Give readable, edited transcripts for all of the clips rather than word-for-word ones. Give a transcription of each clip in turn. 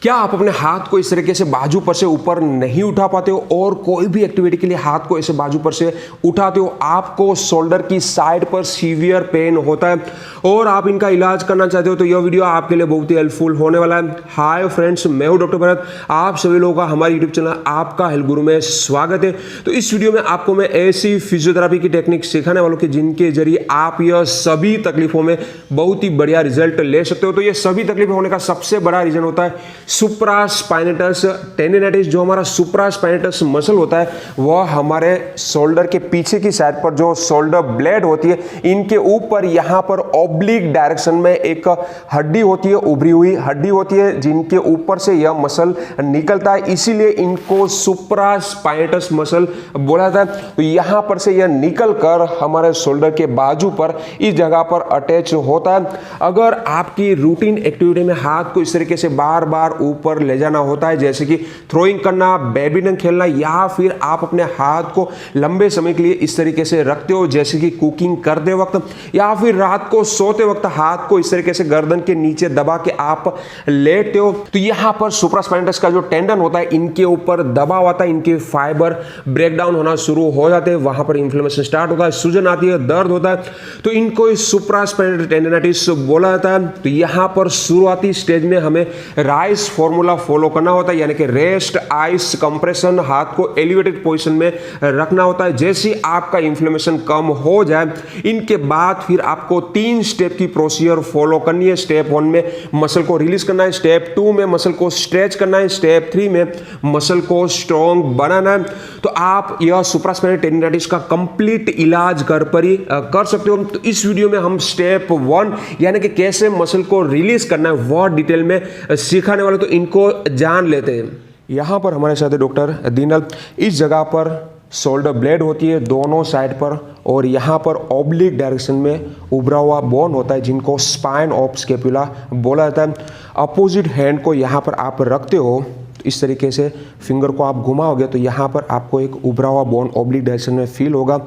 क्या आप अपने हाथ को इस तरीके से बाजू पर से ऊपर नहीं उठा पाते हो और कोई भी एक्टिविटी के लिए हाथ को ऐसे बाजू पर से उठाते हो, आपको शोल्डर की साइड पर सीवियर पेन होता है और आप इनका इलाज करना चाहते हो, तो यह वीडियो आपके लिए बहुत ही हेल्पफुल होने वाला है। हाय फ्रेंड्स, मैं हूं डॉक्टर भरत, आप सभी लोगों का हमारे यूट्यूब चैनल आपका हेल्थ गुरु में स्वागत है। तो इस वीडियो में आपको मैं ऐसी फिजियोथेरेपी की टेक्निक सिखाने वालों की जिनके जरिए आप यह सभी तकलीफों में बहुत ही बढ़िया रिजल्ट ले सकते हो। तो ये सभी तकलीफें होने का सबसे बड़ा रीजन होता है सुप्रास्पाइनेटस टेंडिनाइटिस। जो हमारा सुप्रास्पाइनेटस मसल होता है वह हमारे शोल्डर के पीछे की साइड पर जो शोल्डर ब्लेड होती है, इनके ऊपर यहाँ पर ऑब्लिक डायरेक्शन में एक हड्डी होती है, उभरी हुई हड्डी होती है, जिनके ऊपर से यह मसल निकलता है, इसीलिए इनको सुप्रास्पाइनेटस मसल बोला जाता है। तो यहाँ पर से यह निकल कर हमारे शोल्डर के बाजू पर इस जगह पर अटैच होता है। अगर आपकी रूटीन एक्टिविटी में हाथ को इस तरीके से बार बार ऊपर ले जाना होता है, जैसे कि थ्रोइंग करना, बैडमिंटन खेलना, या फिर आप अपने हाथ को लंबे समय के लिए इस तरीके से रखते हो, जैसे कि कुकिंग करते वक्त, या फिर रात को सोते वक्त हाथ को इस तरीके से गर्दन के नीचे दबा के आप लेटते हो, तो यहाँ पर सुप्रास्पाइनेटस का जो टेंडन होता है इनके ऊपर दबाव आता है, इनके फाइबर ब्रेकडाउन होना शुरू हो जाते हैं, वहां पर इंफ्लेमेशन स्टार्ट होता है, सूजन आती है, दर्द होता है, तो इनको सुप्रास्पाइनेटस टेंडिनाइटिस बोला जाता है। तो यहाँ पर शुरुआती स्टेज में हमें राइस फॉर्मूला फॉलो करना होता है, यानी कि रेस्ट, आइस, कंप्रेशन, हाथ को एलिवेटेड पोजीशन में रखना होता है। जैसे आपका इन्फ्लेमेशन कम हो जाए, इनके बाद फिर आपको 3 स्टेप की प्रोसीजर फॉलो करनी है। स्टेप 1 में मसल को रिलीज करना है, स्टेप 2 में मसल को स्ट्रेच करना है, स्टेप 3 में मसल को स्ट्रॉन्ग बनाना है। तो आप यह सुप्रास्पाइनेटस टेंडिनाइटिस का कंप्लीट इलाज घर पर ही कर सकते हो। तो इस वीडियो में हम स्टेप 1 यानी कि कैसे मसल को रिलीज करना है वह डिटेल में सिखाने वाले, तो इनको जान लेते हैं। यहाँ पर हमारे साथ डॉक्टर दीनल। इस जगह पर शोल्डर ब्लेड होती है दोनों साइड पर, और यहाँ पर ऑब्लिक डायरेक्शन में उभरा हुआ बोन होता है, जिनको स्पाइन ऑफ स्कैपुला बोला जाता है। अपोजिट हैंड को यहाँ पर आप रखते हो, इस तरीके से फिंगर को आप घुमाओगे तो यहाँ पर आपको एक उभरा हुआ बोन ऑब्लिक डायरेक्शन में फील होगा,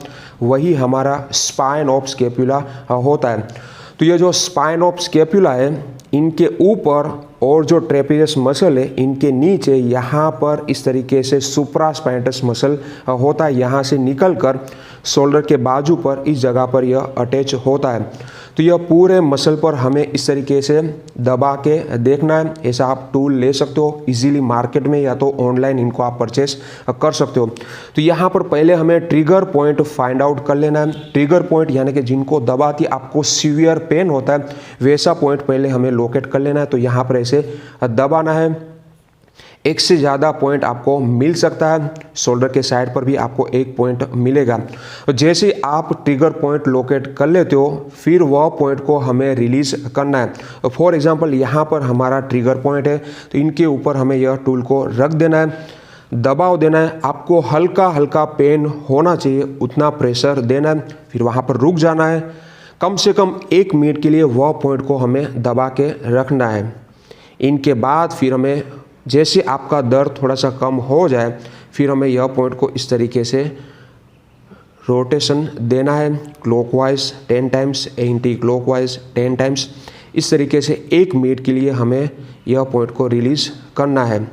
वही हमारा स्पाइन ऑफ स्कैपुला होता है। तो ये जो स्पाइन ऑफ स्कैपुला है, इनके ऊपर और जो ट्रेपेजियस मसल है इनके नीचे यहाँ पर इस तरीके से सुप्रास्पाइनेटस मसल होता है, यहाँ से निकलकर शोल्डर के बाजू पर इस जगह पर यह अटैच होता है। तो यह पूरे मसल पर हमें इस तरीके से दबा के देखना है। ऐसा आप टूल ले सकते हो इजीली मार्केट में, या तो ऑनलाइन इनको आप परचेस कर सकते हो। तो यहाँ पर पहले हमें ट्रिगर पॉइंट फाइंड आउट कर लेना है। ट्रिगर पॉइंट यानी कि जिनको दबा के आपको सीवियर पेन होता है, वैसा पॉइंट पहले हमें लोकेट कर लेना है। तो यहाँ पर ऐसे दबाना है। एक से ज़्यादा पॉइंट आपको मिल सकता है, शोल्डर के साइड पर भी आपको एक पॉइंट मिलेगा। जैसे आप ट्रिगर पॉइंट लोकेट कर लेते हो, फिर वह पॉइंट को हमें रिलीज करना है। फॉर एग्जांपल यहाँ पर हमारा ट्रिगर पॉइंट है, तो इनके ऊपर हमें यह टूल को रख देना है, दबाव देना है। आपको हल्का हल्का पेन होना चाहिए, उतना प्रेशर देना है, फिर वहाँ पर रुक जाना है। कम से कम 1 मिनट के लिए वह पॉइंट को हमें दबा के रखना है। इनके बाद फिर हमें जैसे आपका दर्द थोड़ा सा कम हो जाए, फिर हमें यह पॉइंट को इस तरीके से रोटेशन देना है, clockwise 10 times, anti clockwise 10 times. इस तरीके से 1 मिनट के लिए हमें यह पॉइंट को रिलीज करना है।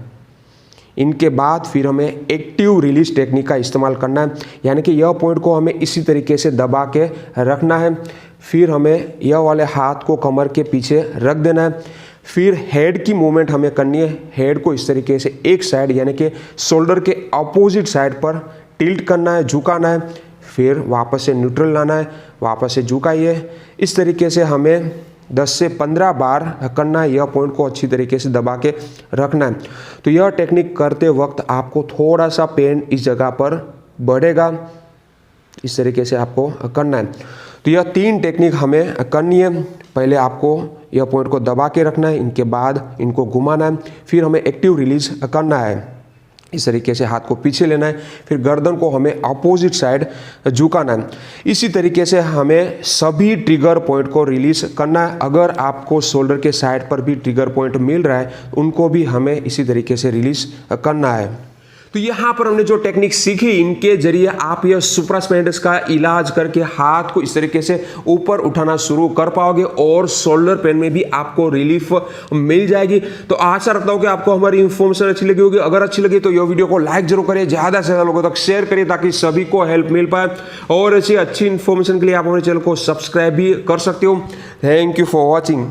इनके बाद फिर हमें एक्टिव रिलीज टेक्निक का इस्तेमाल करना है, यानी कि यह पॉइंट को हमें इसी तरीके से दबा के रखना है। फिर हमें यह वाले हाथ को कमर के पीछे रख देना है। फिर हेड की मूवमेंट हमें करनी है। हेड को इस तरीके से एक साइड यानी कि शोल्डर के अपोजिट साइड पर टिल्ट करना है, झुकाना है, फिर वापस से न्यूट्रल लाना है, वापस से झुकाइए। इस तरीके से हमें 10 से 15 बार करना है। यह पॉइंट को अच्छी तरीके से दबा के रखना है। तो यह टेक्निक करते वक्त आपको थोड़ा सा पेन इस जगह पर बढ़ेगा, इस तरीके से आपको करना है। तो यह 3 टेक्निक हमें करनी है। पहले आपको यह पॉइंट को दबा के रखना है, इनके बाद इनको घुमाना है, फिर हमें एक्टिव रिलीज करना है। इस तरीके से हाथ को पीछे लेना है, फिर गर्दन को हमें अपोजिट साइड झुकाना है। इसी तरीके से हमें सभी ट्रिगर पॉइंट को रिलीज करना है। अगर आपको शोल्डर के साइड पर भी ट्रिगर पॉइंट मिल रहा है, उनको भी हमें इसी तरीके से रिलीज करना है। तो यहाँ पर हमने जो टेक्निक सीखी, इनके जरिए आप यह सुप्रास्पाइनस का इलाज करके हाथ को इस तरीके से ऊपर उठाना शुरू कर पाओगे और शोल्डर पेन में भी आपको रिलीफ मिल जाएगी। तो आशा रखता हूँ कि आपको हमारी इंफॉर्मेशन अच्छी लगी होगी। अगर अच्छी लगी तो यह वीडियो को लाइक जरूर करिए, ज्यादा से ज्यादा लोगों तक शेयर करिए ताकि सभी को हेल्प मिल पाए। और ऐसी अच्छी इंफॉर्मेशन के लिए आप हमारे चैनल को सब्सक्राइब भी कर सकते हो। Thank you for watching.